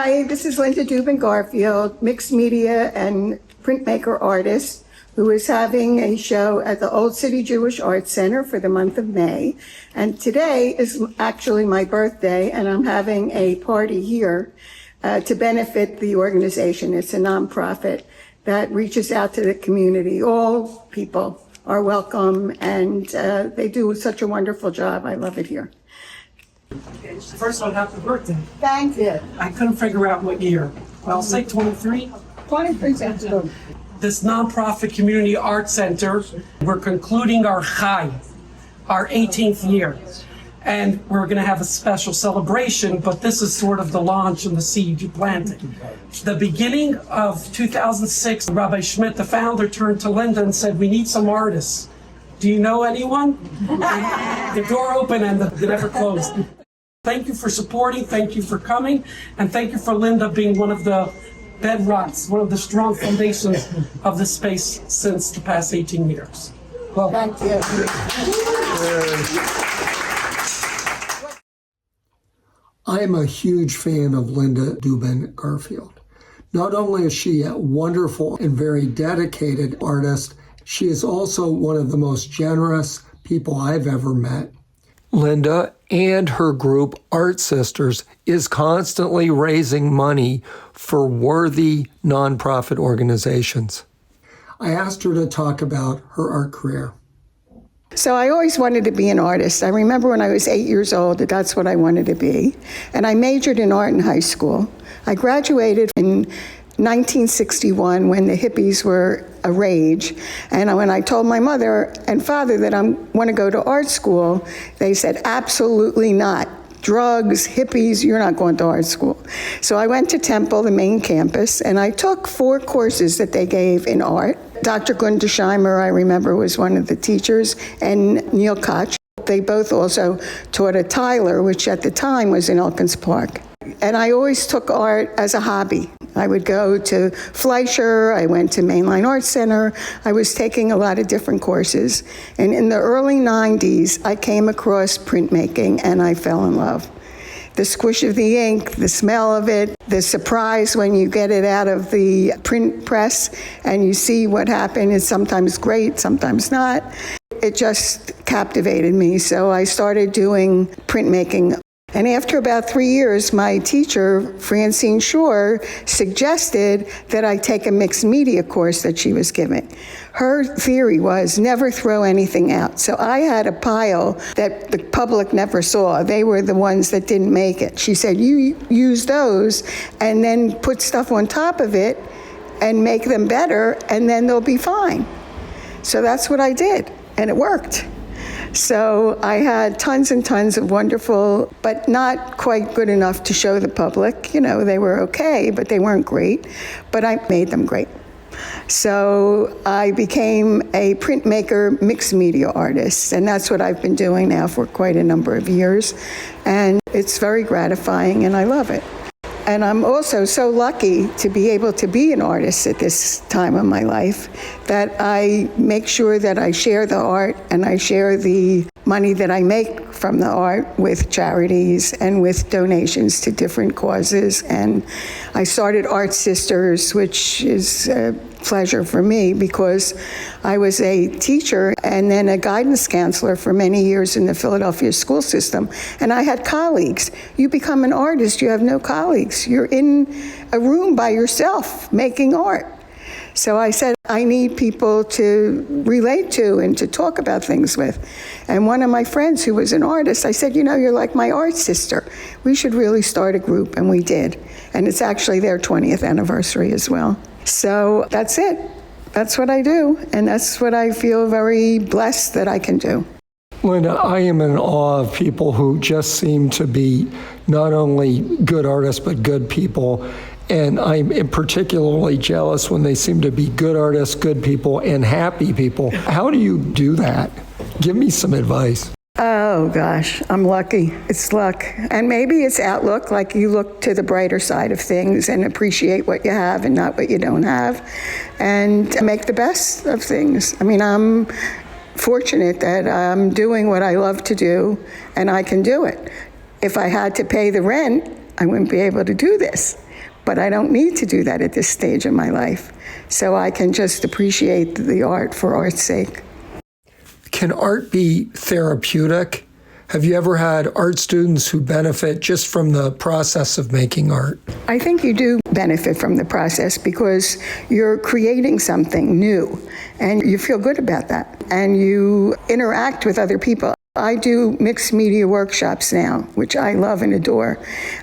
Hi, this is Linda Dubin Garfield, mixed media and printmaker artist, who is having a show at the Old City Jewish Arts Center for the month of May. And today is actually my birthday, and I'm having a party here to benefit the organization. It's a nonprofit that reaches out to the community. All people are welcome, and they do such a wonderful job. I love it here. First of all, happy birthday. Thank you. I couldn't figure out what year. I'll say 23. 23 cents. This nonprofit community art center, we're concluding our Chai, our 18th year. And we're going to have a special celebration, but this is sort of the launch and the seed you planted. The beginning of 2006, Rabbi Schmidt, the founder, turned to Linda and said, "We need some artists. Do you know anyone?" The door opened and it never closed. Thank you for supporting, thank you for coming, and thank you for Linda being one of the bedrocks, one of the strong foundations of this space since the past 18 years. Well, Thank you. I am a huge fan of Linda Dubin Garfield. Not only is she a wonderful and very dedicated artist, she is also one of the most generous people I've ever met. Linda and her group, ArtSisters, is constantly raising money for worthy nonprofit organizations. I asked her to talk about her art career. So I always wanted to be an artist. I remember when I was 8 years old that that's what I wanted to be. And I majored in art in high school. I graduated in 1961 when the hippies were a rage. And when I told my mother and father that I want to go to art school, they said, absolutely not. Drugs, hippies, you're not going to art school. So I went to Temple, the main campus, and I took 4 courses that they gave in art. Dr. Gundersheimer, I remember, was one of the teachers, and Neil Koch. They both also taught at Tyler, which at the time was in Elkins Park. And I always took art as a hobby. I would go to Fleischer, I went to Mainline Art Center, I was taking a lot of different courses. And in the early 90s, I came across printmaking and I fell in love. The squish of the ink, the smell of it, the surprise when you get it out of the print press and you see what happened is sometimes great, sometimes not. It just captivated me, so I started doing printmaking. And after about 3 years, my teacher, Francine Shore, suggested that I take a mixed media course that she was giving. Her theory was never throw anything out. So I had a pile that the public never saw. They were the ones that didn't make it. She said, you use those and then put stuff on top of it and make them better, and then they'll be fine. So that's what I did, and it worked. So I had tons and tons of wonderful, but not quite good enough to show the public. You know, they were okay, but they weren't great. But I made them great. So I became a printmaker mixed media artist, and that's what I've been doing now for quite a number of years. And it's very gratifying, and I love it. And I'm also so lucky to be able to be an artist at this time of my life that I make sure that I share the art and I share the money that I make from the art with charities and with donations to different causes. And I started ArtSisters, which is a pleasure for me because I was a teacher and then a guidance counselor for many years in the Philadelphia school system. And I had colleagues. You become an artist, you have no colleagues. You're in a room by yourself making art. So I said, I need people to relate to and to talk about things with. And one of my friends who was an artist, I said, you know, you're like my art sister. We should really start a group, and we did. And it's actually their 20th anniversary as well. So that's it. That's what I do, and that's what I feel very blessed that I can do. Linda, I am in awe of people who just seem to be not only good artists, but good people. And I'm particularly jealous when they seem to be good artists, good people, and happy people. How do you do that? Give me some advice. Oh, gosh, I'm lucky. It's luck. And maybe it's outlook, like you look to the brighter side of things and appreciate what you have and not what you don't have, and make the best of things. I mean, I'm fortunate that I'm doing what I love to do, and I can do it. If I had to pay the rent, I wouldn't be able to do this. But I don't need to do that at this stage in my life. So I can just appreciate the art for art's sake. Can art be therapeutic? Have you ever had art students who benefit just from the process of making art? I think you do benefit from the process because you're creating something new and you feel good about that and you interact with other people. I do mixed media workshops now, which I love and adore.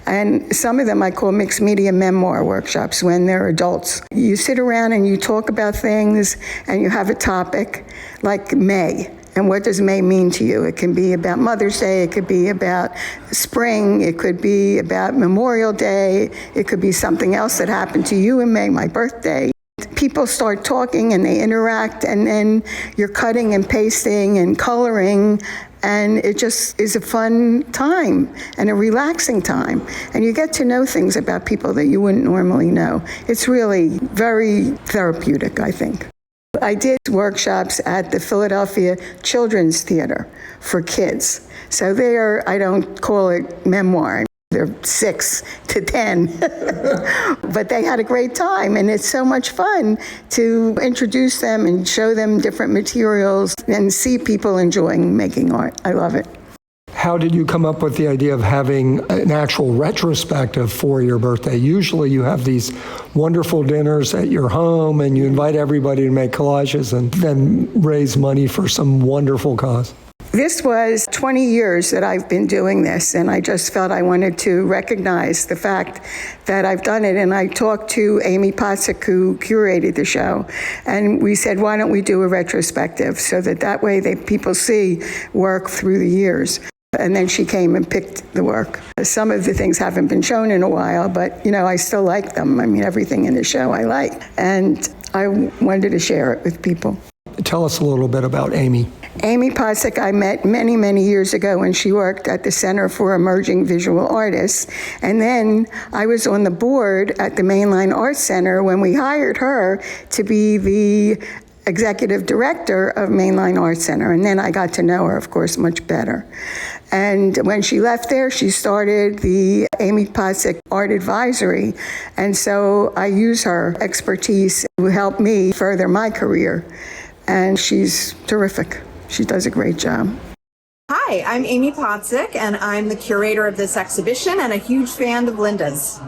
And some of them I call mixed media memoir workshops when they're adults. You sit around and you talk about things and you have a topic like May. And what does May mean to you? It can be about Mother's Day, it could be about spring, it could be about Memorial Day, it could be something else that happened to you in May, my birthday. People start talking and they interact, and then you're cutting and pasting and coloring, and it just is a fun time and a relaxing time. And you get to know things about people that you wouldn't normally know. It's really very therapeutic, I think. I did workshops at the Philadelphia Children's Theater for kids. So I don't call it memoir. They're 6 to 10. But they had a great time, and it's so much fun to introduce them and show them different materials and see people enjoying making art. I love it. How did you come up with the idea of having an actual retrospective for your birthday? Usually you have these wonderful dinners at your home and you invite everybody to make collages and then raise money for some wonderful cause. This was 20 years that I've been doing this, and I just felt I wanted to recognize the fact that I've done it. And I talked to Amie Potsic, who curated the show, and we said, why don't we do a retrospective so that way people see work through the years. And then she came and picked the work. Some of the things haven't been shown in a while, but, I still like them. I mean, everything in the show I like. And I wanted to share it with people. Tell us a little bit about Amie. Amie Potsic I met many, many years ago when she worked at the Center for Emerging Visual Artists. And then I was on the board at the Mainline Arts Center when we hired her to be the executive director of Mainline Arts Center. And then I got to know her, of course, much better. And when she left there, she started the Amie Potsic Art Advisory. And so I use her expertise to help me further my career. And she's terrific. She does a great job. Hi, I'm Amie Potsic, and I'm the curator of this exhibition and a huge fan of Linda's.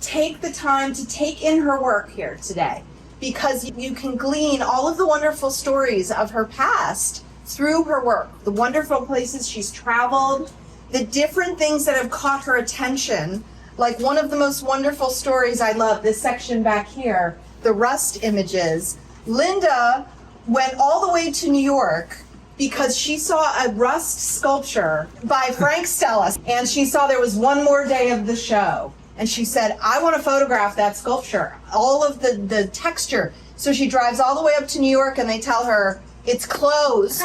Take the time to take in her work here today, because you can glean all of the wonderful stories of her past through her work, the wonderful places she's traveled, the different things that have caught her attention. Like one of the most wonderful stories I love, this section back here, the rust images. Linda went all the way to New York because she saw a rust sculpture by Frank Stella, and she saw there was one more day of the show. And she said, I want to photograph that sculpture, all of the texture. So she drives all the way up to New York, and they tell her, it's closed.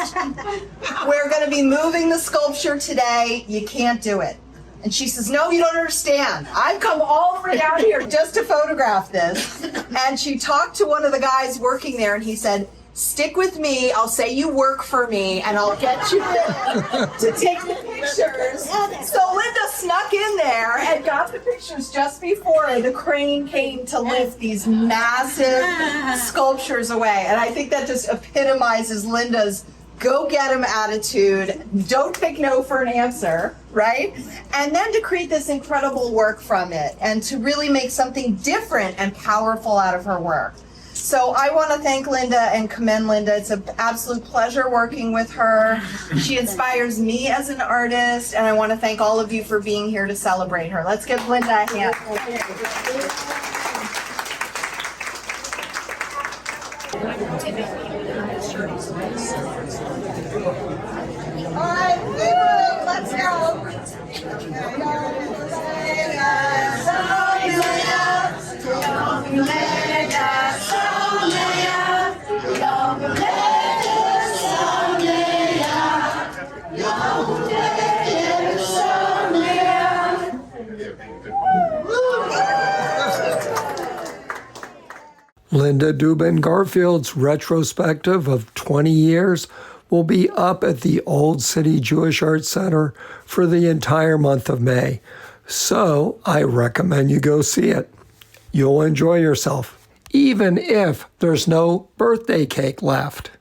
We're going to be moving the sculpture today. You can't do it. And she says, no, you don't understand. I've come all the way down here just to photograph this. And she talked to one of the guys working there, and he said, stick with me, I'll say you work for me, and I'll get you to take the pictures. So Linda snuck in there and got the pictures just before the crane came to lift these massive sculptures away. And I think that just epitomizes Linda's go-get-'em attitude, don't take no for an answer, right? And then to create this incredible work from it and to really make something different and powerful out of her work. So I want to thank Linda and commend Linda. It's an absolute pleasure working with her. She inspires me as an artist, and I want to thank all of you for being here to celebrate her. Let's give Linda a hand. All right, let's go. Linda Dubin Garfield's retrospective of 20 years will be up at the Old City Jewish Art Center for the entire month of May. So I recommend you go see it. You'll enjoy yourself, even if there's no birthday cake left.